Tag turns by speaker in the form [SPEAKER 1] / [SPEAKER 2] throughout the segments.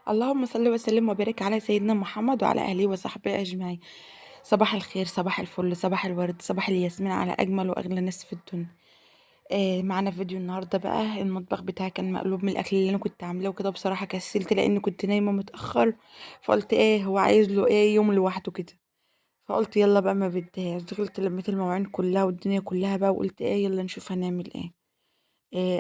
[SPEAKER 1] اللهم صل وسلم وبارك على سيدنا محمد وعلى اهله وصحبه اجمعين. صباح الخير، صباح الفل، صباح الورد، صباح الياسمين على اجمل واغلى ناس في الدنيا. معانا فيديو النهارده بقى. المطبخ بتاعي كان مقلوب من الاكل اللي انا كنت عاملاه وكده. بصراحه كسلت لان كنت نايمه متاخر. فقلت هو عايز له يوم لوحده كده. فقلت يلا بقى ما بديهاش. دخلت لميت المواعين كلها والدنيا كلها بقى وقلت يلا نشوف هنعمل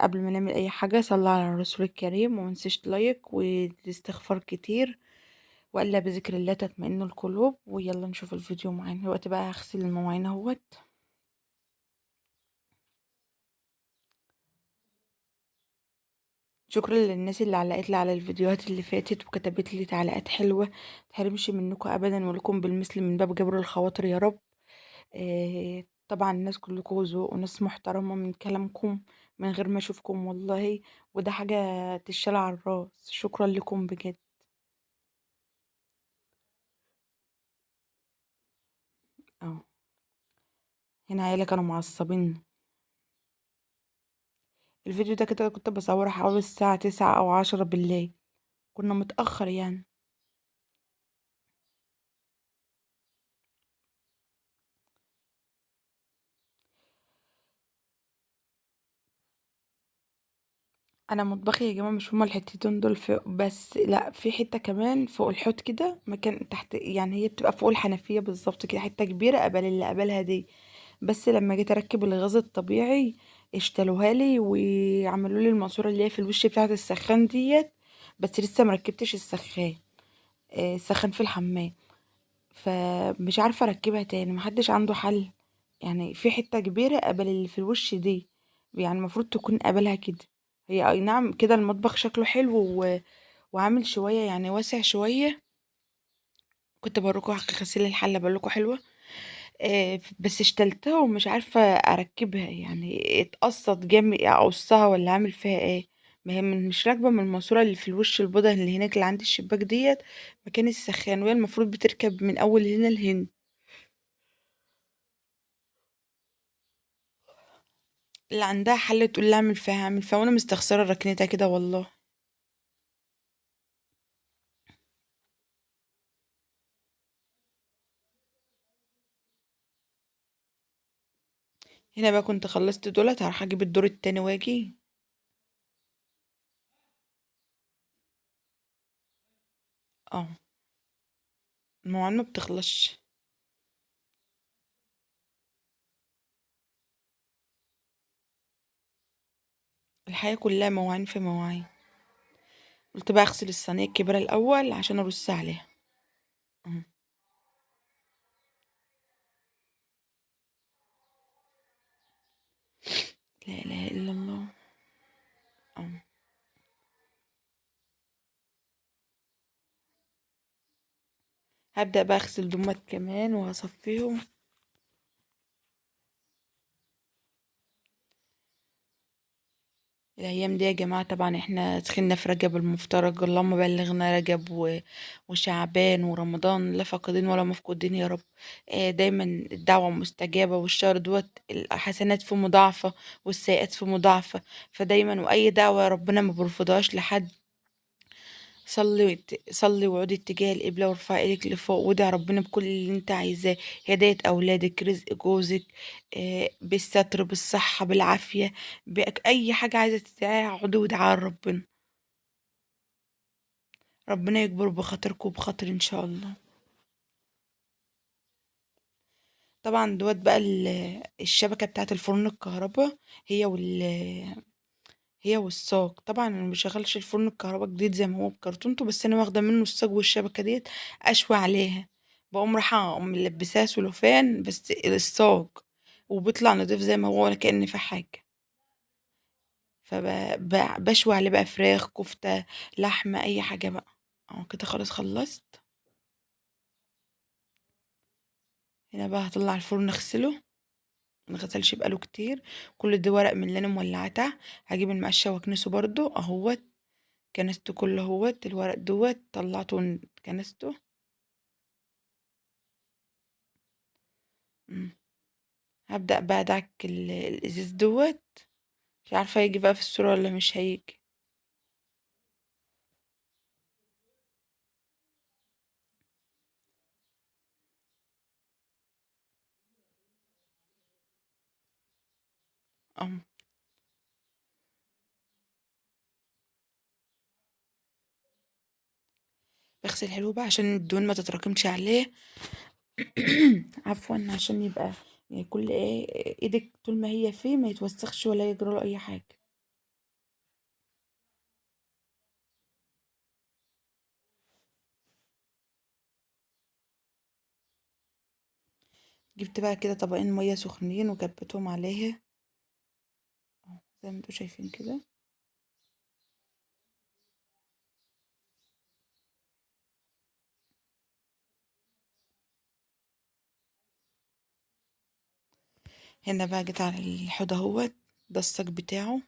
[SPEAKER 1] قبل ما نعمل اي حاجه صلى على الرسول الكريم ومنسيش لايك والاستغفار كتير، وألا بذكر الله تطمئن القلوب. ويلا نشوف الفيديو معانا. دلوقتي بقى هغسل المواعين اهوت. شكرا للناس اللي علقت لي على الفيديوهات اللي فاتت وكتبت لي تعليقات حلوة. متحرمش منكم ابدا، ولكم بالمثل من باب جبر الخواطر يا رب. طبعا الناس كلكم ذوق وناس محترمة من كلامكم من غير ما اشوفكم والله. وده حاجة تشال على الراس. شكرا لكم بجد. اه، هنا عيالي كانوا معصبين. الفيديو ده كده كنت بصوره حوالي الساعة 9 أو 10 بالليل. كنا متأخر يعني. انا مطبخي يا جماعه مش هما الحتتين دول فوق بس، لا في حته كمان فوق الحوض كده مكان تحت، يعني هي بتبقى فوق الحنفيه بالظبط كده، حته كبيره قبل اللي قبلها دي. بس لما جيت اركب الغاز الطبيعي اشتلوها لي وعملوا لي الماسوره اللي هي في الوش بتاعه السخان ديت. بس لسه مركبتش السخان. السخان في الحمام. فمش عارفة اركبها تاني، محدش عنده حل. يعني في حتة كبيرة قبل اللي في الوش دي. يعني المفروض تكون قبلها كده. هي اي نعم كده المطبخ شكله حلو وعامل شوية يعني واسع شوية. كنت بروكوا غسيل الحلة بقولكوا حلوة. بس اشتلتها ومش عارفة اركبها، يعني اتقصت جامد اقصها ولا اعمل فيها ايه. ما هي مش راكبة من الماسورة اللي في الوش البيضة اللي هناك اللي عند الشباك ديت. مكان السخان، وهي المفروض بتركب من اول هنا لهنا. اللي عندها حل تقول لها اعمل فيها اعمل فيها، وانا مستخسره ركنتها كده والله. هنا بقى كنت خلصت دولت هروح اجيب الدور التاني واجي. اه، المواعين ما بتخلصش. الحياه كلها مواعين في مواعين. قلت بقى اغسل الصينيه الكبيره الاول عشان ارص عليها. اه. لا اله الا الله. اه. هبدا بقى اغسل دمت كمان وهصفيهم. الأيام دي يا جماعة طبعا احنا دخلنا في رجب المفترج، اللهم بلغنا رجب وشعبان ورمضان، لا فاقدين ولا مفقودين يا رب. دايما الدعوة مستجابة، والشهر دوت الحسنات في مضاعفة والسيئات في مضاعفة. فدايما وأي دعوة ربنا ما بيرفضهاش لحد. صلي وعودي اتجاه القبلة وارفعي ايدك لفوق وادعي ربنا بكل اللي انت عايزاه. هداية أولادك، رزق جوزك، بالستر، بالصحة، بالعافية، بأي حاجة عايزة تدعيها اقعدي وادعي ربنا. ربنا يكبر بخاطركم وبخاطر ان شاء الله. طبعا دوت بقى الشبكة بتاعة الفرن الكهرباء. هي هي والصاج. طبعا انا مبشغلش الفرن الكهرباء جديد زي ما هو بكرتونته، بس انا واخدة منه الصاج والشبكة ديت اشوي عليها. بقوم رايحة أقوم ملبساها سلوفان بس الصاج، وبيطلع نضيف زي ما هو ولا كأن في حاجة. فبشوي عليه بقى فراخ، كفتة، لحمة، أي حاجة بقى. اه كده خلاص خلصت. هنا بقى هطلع الفرن اغسله. مغسلش بقاله كتير. كل ده ورق من اللي انا مولعته. هجيب المقشه واكنسه برضو اهوت. كنسته كله اهوت. الورق دوت طلعته كنسته. مم. هبدأ بقى ادعك الازاز دوت. مش عارفه هيجي بقى في الصوره ولا مش هيجي. اه، بغسل حلو بقى عشان الدهون ما تتراكمش عليه. عفوا، عشان يبقى يعني كل ايدك طول ما هي فيه ما يتوسخش ولا يجرى له اي حاجه. جبت بقى كده طبقين ميه سخنين وكبتهم عليها، أهو زي ما انتوا شايفين كده. هنا بقى جيت على الحوض اهوت، ده الصاج بتاعه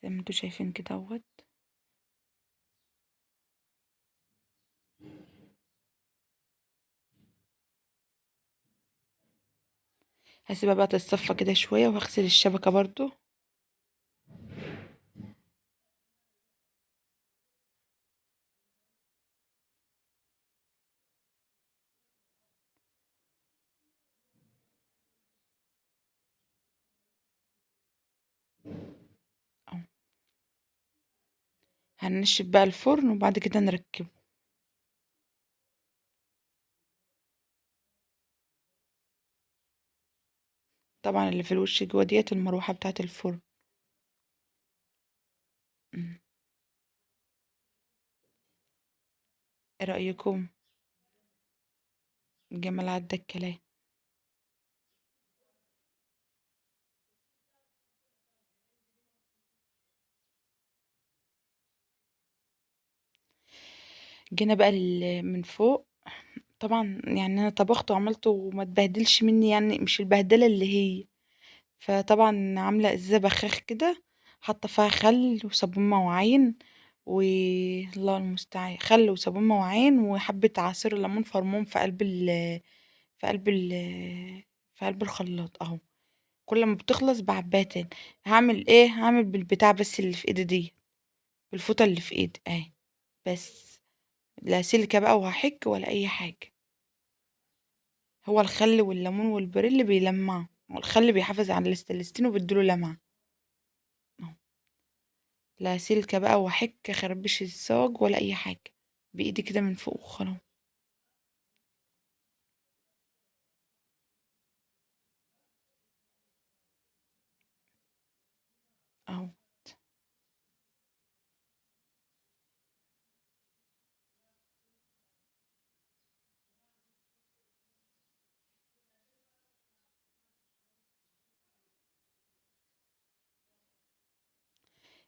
[SPEAKER 1] زي ما انتوا شايفين كده اهوت. هسيبها بقى تتصفى كده شويه وهغسل الشبكه برضو. اهو، هنشف بقى الفرن وبعد كده نركبه. طبعا اللي في الوش جوه ديت المروحه بتاعه الفرن. أمم. ايه رايكم؟ جمال عدى الكلام. جينا بقى من فوق. طبعا يعني انا طبخته وعملته وما تبهدلش مني، يعني مش البهدله اللي هي. فطبعا عامله ازازه بخاخ كده، حاطه فيها خل وصابون مواعين، و الله المستعان، خل وصابون مواعين وحبه عصير ليمون فرمون في قلب ال في قلب الخلاط اهو. كل ما بتخلص بعبيها تاني. هعمل ايه؟ هعمل بالبتاع بس اللي في ايدي دي، بالفوطه اللي في ايدي اهي بس. لا سلكه بقى وهحك ولا اي حاجه. هو الخل والليمون والبريل بيلمعوا، والخل بيحافظ على الاستلستين وبيديله لمعة اهو. لا سلكة بقى وحك خربش الصاج ولا اي حاجة، بايدي كده من فوق وخلاص. اهو.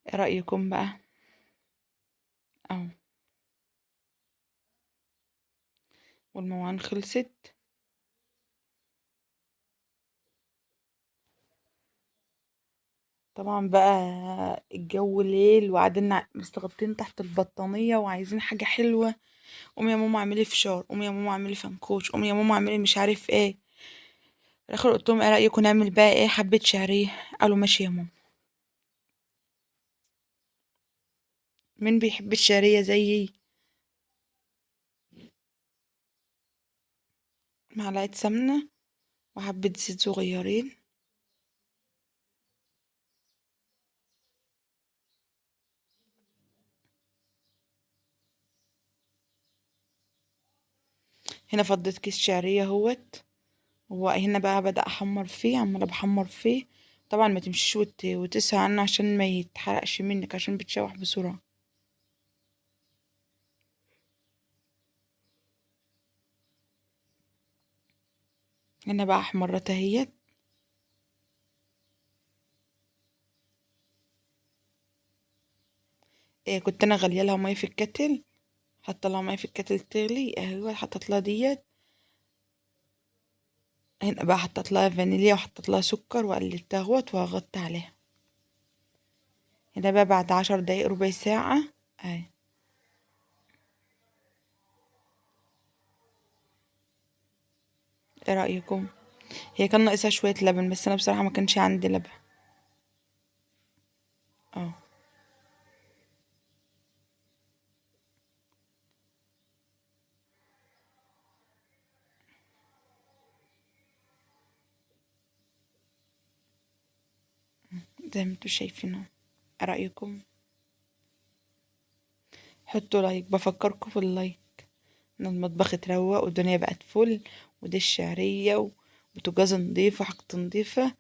[SPEAKER 1] ايه رأيكم بقى؟ اهو. والمواعين خلصت. طبعا بقى الجو ليل وقاعدين مستغطين تحت البطانية وعايزين حاجة حلوة. قومي يا ماما اعملي فشار، قومي يا ماما اعملي فنكوش، قومي يا ماما اعملي مش عارف ايه. في الاخر قلت لهم ايه رأيكم نعمل بقى ايه؟ حبة شعرية. قالوا ماشي يا ماما. مين بيحب الشعرية زيي؟ معلقة سمنة وحبة زيت صغيرين. هنا فضيت كيس شعرية اهوت. وهنا بقى بدأ احمر فيه، عمالة بحمر فيه. طبعا ما تمشيش وتسهى عنه عشان ما يتحرقش منك، عشان بتشوح بسرعة. هنا بقى احمرت اهيت. إيه، كنت انا غاليه لها ميه في الكتل. حاطه لها ميه في الكتل تغلي اهو، حطيت لها ديت. هنا بقى حطيت لها فانيليا وحطيت لها سكر وقلبتها اهوت وغطيت عليها. هنا بقى بعد 10 دقايق ربع ساعة اهي. ايه رأيكم؟ هي كان ناقصها شوية لبن بس انا بصراحة ما كانش عندي لبن. اه. زي ما انتوا شايفين اهو. إيه رأيكم؟ حطوا لايك، بفكركم في اللايك. ان المطبخ اتروق والدنيا بقت فل، ودي الشعرية وبوتاجاز نضيف وحاجة نضيفة.